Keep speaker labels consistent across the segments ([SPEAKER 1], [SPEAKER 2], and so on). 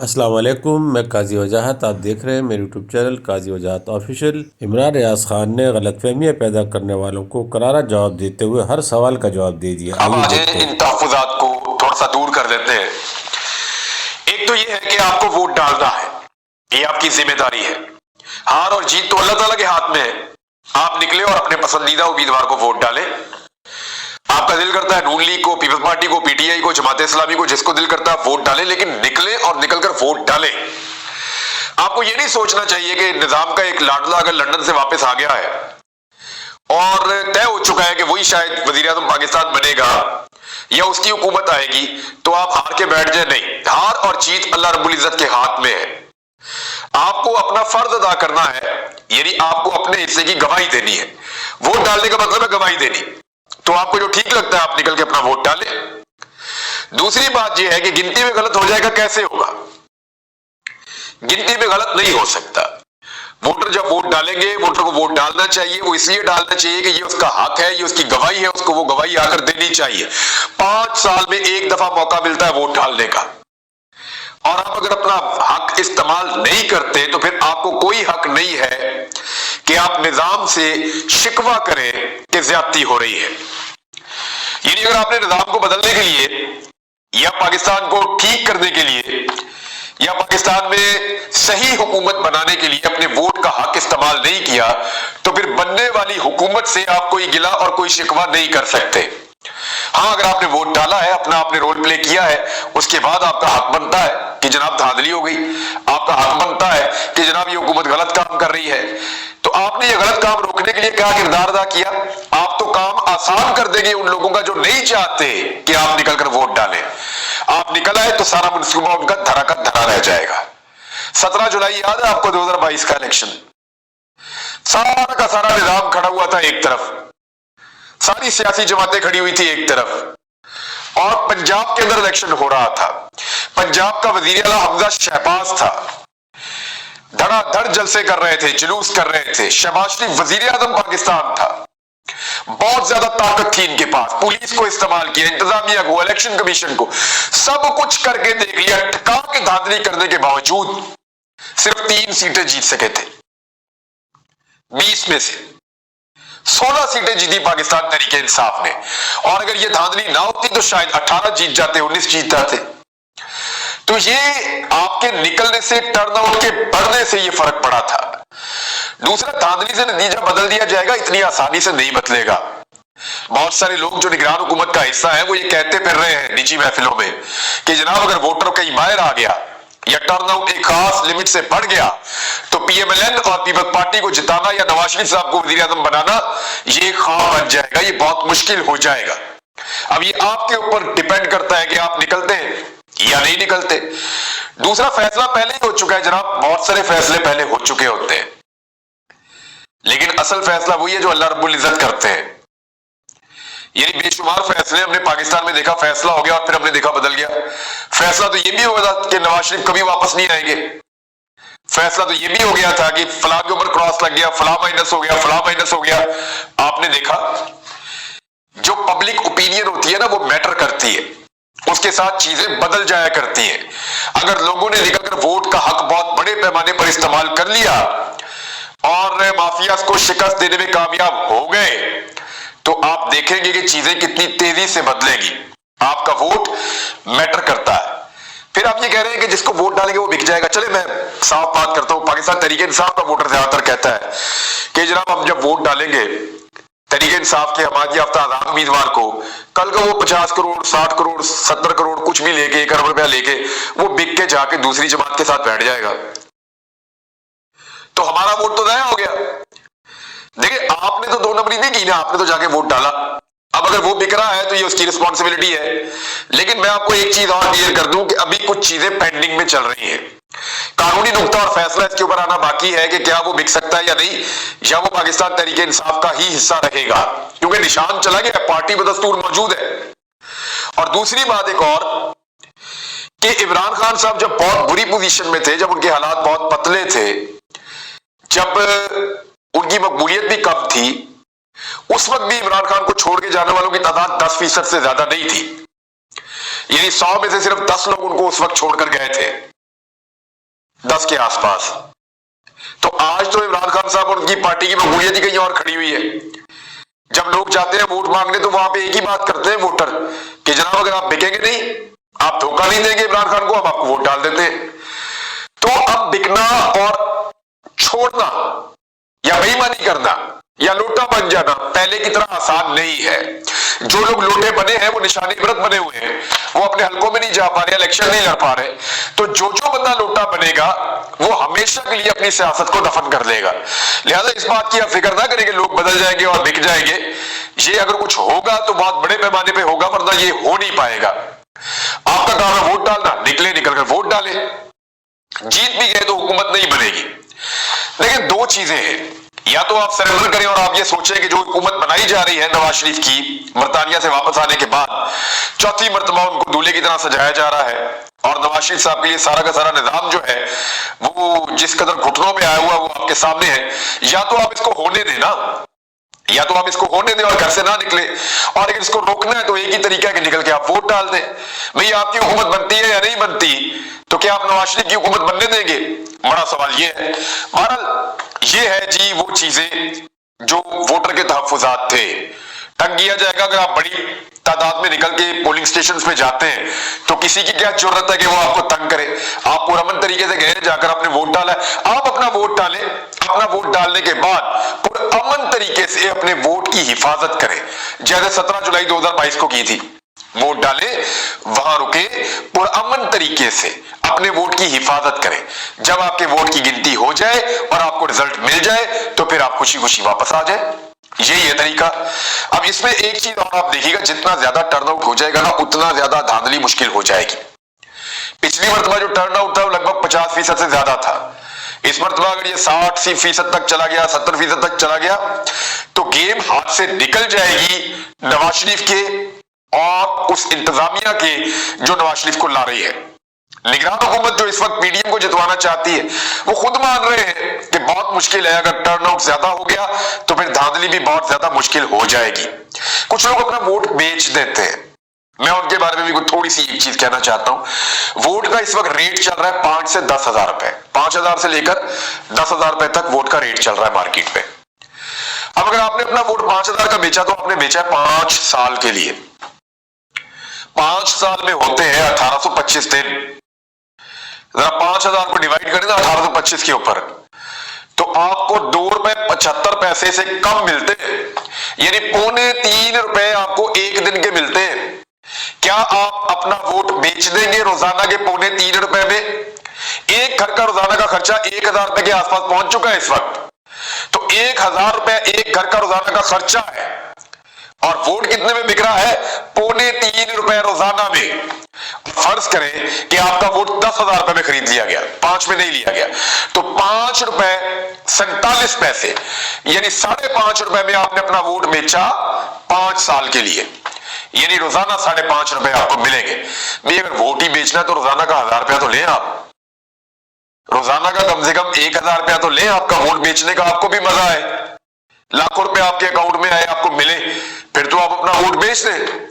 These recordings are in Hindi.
[SPEAKER 1] अस्सलाम वालेकुम, मैं काजी वजाहत। आप देख रहे हैं मेरे यूट्यूब चैनल काजी वजाहत ऑफिशियल। इमरान रियाज खान ने गलतफहमियां पैदा करने वालों को करारा जवाब देते हुए हर सवाल का जवाब दे दिया।
[SPEAKER 2] अब
[SPEAKER 1] आइए
[SPEAKER 2] आज
[SPEAKER 1] देखते
[SPEAKER 2] इन
[SPEAKER 1] हैं।
[SPEAKER 2] तहफुजात को थोड़ा सा दूर कर लेते हैं। एक तो ये है कि आपको वोट डालना है, ये आपकी जिम्मेदारी है। हार और जीत तो अल्लाह ताला के हाथ में है। आप निकले और अपने पसंदीदा उम्मीदवार को वोट डालें। आपका दिल करता है नून लीग को, पीपल्स पार्टी को, पीटीआई को, जमात इस्लामी को, जिसको दिल करता है वोट डालें, लेकिन निकले और निकलकर वोट डालें। आपको ये नहीं सोचना चाहिए कि निजाम का एक लाडला अगर लंदन से वापस आ गया है और तय हो चुका है कि वही शायद वजीर आजम पाकिस्तान बनेगा या उसकी हुकूमत आएगी, तो आप हार के बैठ जाए। नहीं, हार और जीत अल्लाह रब्बुल इज्जत के हाथ में है। आपको अपना फर्ज अदा करना है, यानी आपको अपने हिस्से की गवाही देनी है। वोट डालने का मतलब है गवाही देनी। तो आपको जो ठीक लगता है आप निकल के अपना वोट डालें। दूसरी बात यह है कि गिनती में गलत हो जाएगा, कैसे होगा? गिनती में गलत नहीं हो सकता। वोटर जब वोट डालेंगे, वोटर को वोट डालना चाहिए। वो इसलिए डालना चाहिए कि ये उसका हक है, ये उसकी गवाही है, उसको वो गवाही आकर देनी चाहिए। 5 साल में एक दफा मौका मिलता है वोट डालने का, और आप अगर अपना हक इस्तेमाल नहीं करते तो फिर आपको कोई हक नहीं है कि आप निजाम से शिकवा करें कि ज्यादती हो रही है। यानी अगर आपने निजाम को बदलने के लिए या पाकिस्तान को ठीक करने के लिए या पाकिस्तान में सही हुकूमत बनाने के लिए अपने वोट का हक इस्तेमाल नहीं किया, तो फिर बनने वाली हुकूमत से आप कोई गिला और कोई शिकवा नहीं कर सकते। हाँ, अगर आपने वोट डाला है, अपना आपने रोल प्ले किया है, उसके बाद आपका हक बनता है कि जनाब धांधली हो गई। आपका हक बनता है कि जनाब ये हुकूमत गलत काम कर रही है। तो आपने ये गलत काम रोकने के लिए क्या किरदार अदा किया? आप तो काम आसान कर देंगे उन लोगों का जो नहीं चाहते कि आप निकलकर वोट डालें। आप निकल आए तो सारा मनसूबा उनका धरा का धरा रह जाएगा। 17 जुलाई याद है आपको 2022 का इलेक्शन? सारा का सारा निजाम खड़ा हुआ था एक तरफ, सारी सियासी जमातें खड़ी हुई थी एक तरफ, और पंजाब के अंदर इलेक्शन हो रहा था। पंजाब का वजीर आला हमजा शहबाज था, धड़ाधड़ जलसे कर रहे थे, जुलूस कर रहे थे। शहबाज शरीफ वजीर आजम पाकिस्तान था, बहुत ज्यादा ताकत थी इनके पास। पुलिस को इस्तेमाल किया, इंतजामिया को, इलेक्शन कमीशन को, सब कुछ करके देख लिया। टका के धांधली करने के बावजूद सिर्फ 3 सीटें जीत सके थे। 20 में से 16 सीटें जीती पाकिस्तान तहरीके इंसाफ ने, और अगर ये धांधली ना होती तो शायद 18 जीत जाते, 19 जीत जाते। तो ये आपके निकलने से, टर्नआउट के बढ़ने से ये फर्क पड़ा था। दूसरा, धांधली से नतीजा बदल दिया जाएगा, इतनी आसानी से नहीं बदलेगा। बहुत सारे लोग जो निगरान हुकूमत का हिस्सा है वो ये कहते फिर रहे हैं निजी महफिलों में कि जनाब अगर वोटर कहीं बाहर आ गया या टर्नआउट एक खास लिमिट से बढ़ गया तो पीएमएलएन और पीपल्स पार्टी को जिताना या नवाज शरीफ साहब को वजीर आजम बनाना ये ख्वाब बन जाएगा, ये बहुत मुश्किल हो जाएगा। अब ये आपके ऊपर डिपेंड करता है कि आप निकलते हैं या नहीं निकलते। दूसरा, फैसला पहले ही हो चुका है जनाब, बहुत सारे फैसले पहले हो चुके होते हैं, लेकिन असल फैसला वही है जो अल्लाह रब्बुल इज्जत करते हैं। यानी बेशुमार फैसले हमने पाकिस्तान में देखा, फैसला हो गया और फिर हमने देखा बदल गया। फैसला तो ये भी हो गया कि नवाज शरीफ कभी वापस नहीं आएंगे। फैसला तो ये भी हो गया था कि फला के ऊपर क्रॉस लग गया, फला माइनस हो गया, फला माइनस हो गया। आपने देखा जो पब्लिक ओपिनियन होती है ना, वो मैटर करती है, उसके साथ चीजें बदल जाया करती हैं। अगर लोगों ने निकलकर वोट का हक बहुत बड़े पैमाने पर इस्तेमाल कर लिया और माफिया को शिकस्त देने में कामयाब हो गए, तो आप देखेंगे कि चीजें कितनी तेजी से बदलेगी। आपका वोट मैटर करता है। फिर आप ये कह रहे हैं कि जिसको वोट डालेंगे वो बिक जाएगा। चले मैं साफ बात करता हूं, पाकिस्तान तहरीके इंसाफ का वोटर ज्यादातर कहता है कि जनाब हम जब वोट डालेंगे तहरीके इंसाफ के हमारी याफ्ता आजाद उम्मीदवार को, कल को वो 50 करोड़, 60 करोड़, 70 करोड़ कुछ भी लेके, 1 अरब रुपया लेके वो बिक के जाके दूसरी जमात के साथ बैठ जाएगा, तो हमारा वोट तो नया हो गया। देखिए, आपने तो 2 नंबरी नहीं की ना, आपने तो जाके वोट डाला। अब अगर वो बिक रहा है तो ये उसकी रिस्पॉन्सिबिलिटी है। लेकिन मैं आपको एक चीज और क्लियर कर दूं कि अभी कुछ चीजें पेंडिंग में चल रही हैं। कानूनी नुक्ता और फैसला इसके ऊपर आना बाकी है कि क्या वो बिक सकता है या नहीं, या वो पाकिस्तान तहरीके इंसाफ का ही हिस्सा रहेगा, क्योंकि निशान चला गया, पार्टी बदस्तूर मौजूद है। और दूसरी बात एक और कि इमरान खान साहब जब बहुत बुरी पोजीशन में थे, जब उनके हालात बहुत पतले थे, जब उनकी मकबूलियत भी कम थी, उस वक्त भी इमरान खान को छोड़ के जाने वालों की तादाद 10% से ज्यादा नहीं थी। यानी 100 में से सिर्फ 10 लोग उनको उस वक्त छोड़कर गए थे। 10 के आसपास। तो आज तो इमरान खान साहब और उनकी पार्टी की मकबूलियत ही कहीं और खड़ी हुई है। जब लोग जाते हैं वोट मांगने तो वहां पे एक ही बात करते हैं वोटर कि जनाब अगर आप बिकेंगे नहीं, आप धोखा नहीं देंगे इमरान खान को, हम आपको वोट डाल देते हैं। तो अब बिकना और छोड़ना या बेईमानी करना या लोटा बन जाना पहले की तरह आसान नहीं है। जो लोग लोटे बने हैं वो निशानी इबरत बने हुए हैं, वो अपने हलकों में नहीं जा पा रहे, इलेक्शन नहीं लड़ पा रहे। तो जो बंदा लोटा बनेगा वो हमेशा के लिए अपनी सियासत को दफन कर देगा। लिहाजा इस बात की आप फिक्र ना करें कि लोग बदल जाएंगे और बिक जाएंगे। ये अगर कुछ होगा तो बहुत बड़े पैमाने पे होगा, वरना ये हो नहीं पाएगा। आपका काम है वोट डालना, निकल कर वोट डालें। जीत भी गए तो हुकूमत नहीं बनेगी। लेकिन दो चीजें हैं, या तो आप सरेंडर करें और आप ये सोचें कि जो हुकूमत बनाई जा रही है नवाज शरीफ की बरतानिया से वापस आने के बाद, चौथी मर्तबा उनको दूल्हे की तरह सजाया जा रहा है और नवाज शरीफ साहब के लिए सारा का सारा निजाम जो है वो जिस कदर घुटनों में आया हुआ वो आपके सामने है। या तो आप इसको होने दें ना, या तो आप इसको होने दें और घर से ना निकले, और अगर इसको रोकना है तो एक ही तरीका है कि निकल के आप वोट डाल दें। भाई आपकी हुकूमत बनती है या नहीं बनती, तो क्या आप नवाज शरीफ की हुकूमत बनने देंगे? बड़ा सवाल ये है। बहरहाल ये है जी वो चीजें जो वोटर के तहफ्फुजात थे। तंग किया जाएगा अगर आप बड़ी तादाद में निकल के पोलिंग स्टेशन पे जाते हैं तो किसी की क्या जरूरत है कि वो आपको तंग करे। आप पुरअमन तरीके से गए, जाकर आपने वोट डाला है, आप अपना वोट डालें। अपना वोट डालने के बाद पुरअमन तरीके से अपने वोट की हिफाजत करें, जैसे 17 जुलाई 2022 को की थी। वोट डाले, वहां रुके, पुरअमन तरीके से अपने वोट की हिफाजत करें। जब आपके वोट की गिनती हो जाए और आपको रिजल्ट मिल जाए तो फिर आप खुशी खुशी वापस आ जाए। यही है तरीका। अब इसमें एक चीज और आप देखिएगा, जितना ज्यादा टर्नआउट हो जाएगा ना उतना ज्यादा धांधली मुश्किल हो जाएगी। पिछली मरतबा जो टर्नआउट था वो लगभग 50% से ज्यादा था। इस मरतबा अगर ये 60% तक चला गया, 70% तक चला गया तो गेम हाथ से निकल जाएगी नवाज शरीफ के और उस इंतजामिया के जो नवाज शरीफ को ला रही है। निगरान हुकूमत जो इस वक्त पीडीएम को जितवाना चाहती है वो खुद मान रहे हैं कि बहुत मुश्किल है। अगर टर्नआउट ज्यादा हो गया तो फिर धांधली भी बहुत ज्यादा मुश्किल हो जाएगी। कुछ लोग अपना वोट बेच देते हैं, मैं उनके बारे में भी थोड़ी सी एक चीज कहना चाहता हूं। वोट का इस वक्त रेट चल रहा है 5 से 10 हजार रुपए, 5,000 से लेकर 10,000 रुपए तक वोट का रेट चल रहा है मार्केट पे। अब अगर आपने अपना वोट 5,000 का बेचा तो आपने बेचा 5 साल के लिए। 5 साल में होते हैं 1825 दिन। जरा 5,000 को डिवाइड करें ना 1825 के ऊपर, तो आपको ₹2.75 से कम मिलते हैं, यानी ₹2.75 आपको एक दिन के मिलते हैं। क्या आप अपना वोट बेच देंगे रोजाना के ₹2.75 में? एक घर का रोजाना का खर्चा 1,000 रुपए के आसपास पहुंच चुका है इस वक्त। तो 1,000 रुपए एक घर का रोजाना का खर्चा है और वोट कितने में बिक रहा है? ₹2.75 रोजाना में। फर्ज करें कि आपका वोट 10,000 रुपए में खरीद लिया गया, 5 में नहीं लिया गया, तो ₹5.47 यानी ₹5.5 में आपने अपना वोट बेचा 5 साल के लिए, यानी रोजाना ₹5.5 आपको मिलेंगे। भाई अगर वोट ही बेचना है तो रोजाना का 1,000 रुपया तो लें आप, रोजाना का कम से कम 1,000 रुपया तो लें। आपका वोट बेचने का आपको भी मजा आए, लाखों रुपए आपके अकाउंट में आए, आपको मिले, फिर तो आप अपना वोट बेच दें।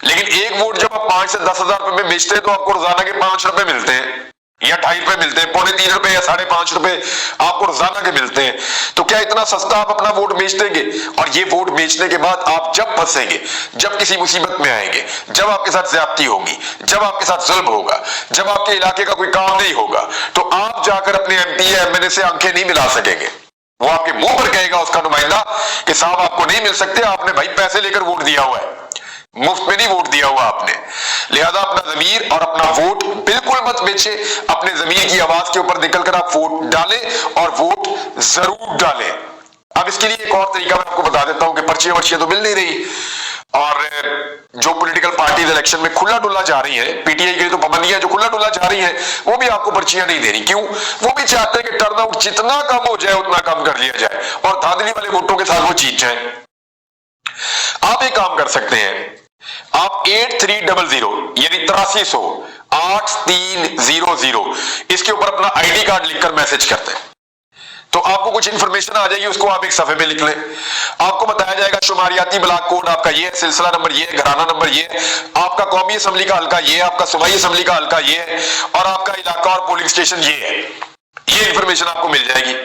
[SPEAKER 2] लेकिन एक वोट जब आप 5 से 10,000 रुपए में बेचते हैं तो आपको रोजाना के 5 रुपए मिलते हैं या 2.5 रुपए मिलते हैं, ₹3.25 या ₹5.5 आपको रोजाना के मिलते हैं। तो क्या इतना सस्ता आप अपना वोट बेच देंगे? और ये वोट बेचने के बाद आप जब फंसेंगे, जब किसी मुसीबत में आएंगे, जब आपके साथ ज्यादती होगी, जब आपके साथ जुल्म होगा, जब आपके इलाके का कोई काम नहीं होगा, तो आप जाकर अपने MP या MNA से आंखें नहीं मिला सकेंगे। वो आपके मुंह पर कहेगा उसका नुमाइंदा कि साहब आपको नहीं मिल सकते, आपने भाई पैसे लेकर वोट दिया हुआ है, मुफ्त में नहीं वोट दिया हुआ आपने। लिहाजा अपना ज़मीर और अपना वोट बिल्कुल मत बेचे। अपने ज़मीर की आवाज के ऊपर निकलकर आप वोट डालें और वोट जरूर डालें। अब इसके लिए एक और तरीका मैं आपको बता देता हूं कि पर्चियां वर्चियां तो मिल नहीं रही और जो पॉलिटिकल पार्टीज इलेक्शन में खुला डुला जा रही है, पीटीआई के लिए तो पाबंदियां जो खुला डुला जा रही है वो भी आपको पर्चियां नहीं दे रही। क्यों? वो भी चाहते हैं कि टर्नआउट जितना कम हो जाए उतना कम कर लिया जाए और धांधली वाले वोटों के साथ वो जीत जाए। आप एक काम कर सकते हैं, आप 8300 यानी 8300 8300 इसके ऊपर अपना ID कार्ड लिखकर मैसेज करते हैं तो आपको कुछ इंफॉर्मेशन आ जाएगी, उसको आप एक सफे पे लिख लें। आपको बताया जाएगा शुमारियाती ब्लॉक कोड आपका ये है, सिलसिला नंबर ये है, घराना नंबर ये है, आपका कौमी असम्बली का हल्का ये है, आपका सूबाई असम्बली का हल्का ये है, और आपका इलाका और पोलिंग स्टेशन ये है। ये इंफॉर्मेशन आपको मिल जाएगी।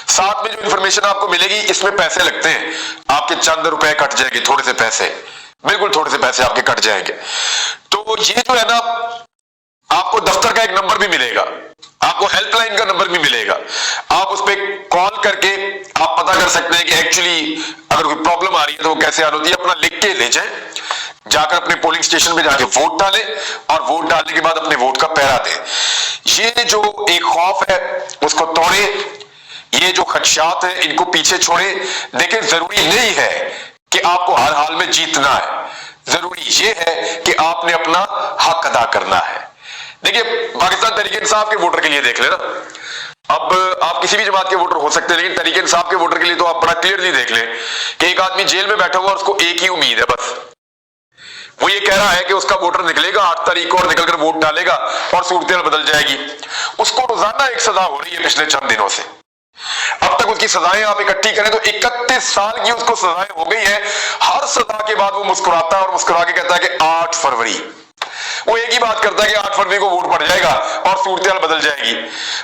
[SPEAKER 2] साथ में जो इंफॉर्मेशन आपको मिलेगी, इसमें पैसे लगते हैं, आपके चंद रुपए कट जाएंगे, थोड़े से पैसे, बिल्कुल थोड़े से पैसे आपके कट जाएंगे। तो ये जो है ना, आपको दफ्तर का एक नंबर भी मिलेगा, आपको हेल्पलाइन का नंबर भी मिलेगा। आप उस पर कॉल करके आप पता कर सकते हैं कि एक्चुअली अगर कोई प्रॉब्लम आ रही है तो वो कैसे हल होती है। अपना लिख के ले जाएं, जाकर अपने पोलिंग स्टेशन में जाके वोट डालें, और वोट डालने के बाद अपने वोट का पहरा दें। ये जो एक खौफ है उसको तोड़े, ये जो खदशात है इनको पीछे छोड़े। देखिए, जरूरी नहीं है कि आपको हर हाल में जीतना है, जरूरी ये है कि आपने अपना हक अदा करना है। देखिए, पाकिस्तान तहरीक इंसाफ के वोटर के लिए देख लेना, अब आप किसी भी जमात के वोटर हो सकते हैं, लेकिन तहरीक इंसाफ के वोटर के लिए तो आप बड़ा क्लियरली देख लें कि एक आदमी जेल में बैठा हुआ, उसको एक ही उम्मीद है बस, वो ये कह रहा है कि उसका वोटर निकलेगा 8 तारीख को और निकलकर वोट डालेगा और सूरत बदल जाएगी। उसको रोजाना एक सजा हो रही है पिछले चंद दिनों से। अब तक उसकी सजाएं आप इकट्ठी करें तो 31 साल की उसको सजाएं हो गई है। हर सजा के बाद वो मुस्कुराता है और मुस्कुरा के कहता है कि 8 फरवरी, वो एक ही बात करता है कि 8 फरवरी को वोट पड़ जाएगा और सूरत बदल जाएगी।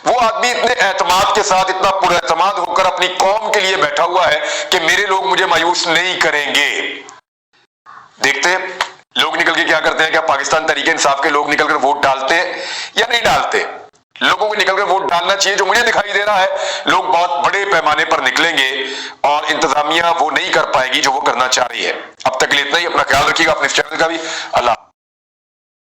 [SPEAKER 2] वो आदमी इतने एतमाद के साथ, इतना पुरएतमाद होकर अपनी कौम के लिए बैठा हुआ है कि मेरे लोग मुझे मायूस नहीं करेंगे। देखते हैं लोग निकल के क्या करते हैं। क्या पाकिस्तान तहरीक इंसाफ के लोग निकलकर वोट डालते हैं या नहीं डालते? लोगों को निकलकर वोट डालना चाहिए। जो मुझे दिखाई दे रहा है, लोग बहुत बड़े पैमाने पर निकलेंगे और इंतजामिया वो नहीं कर पाएगी जो वो करना चाह रही है। अब तक के लिए इतना ही। अपना ख्याल रखिएगा, अपने चैनल का भी। अल्लाह।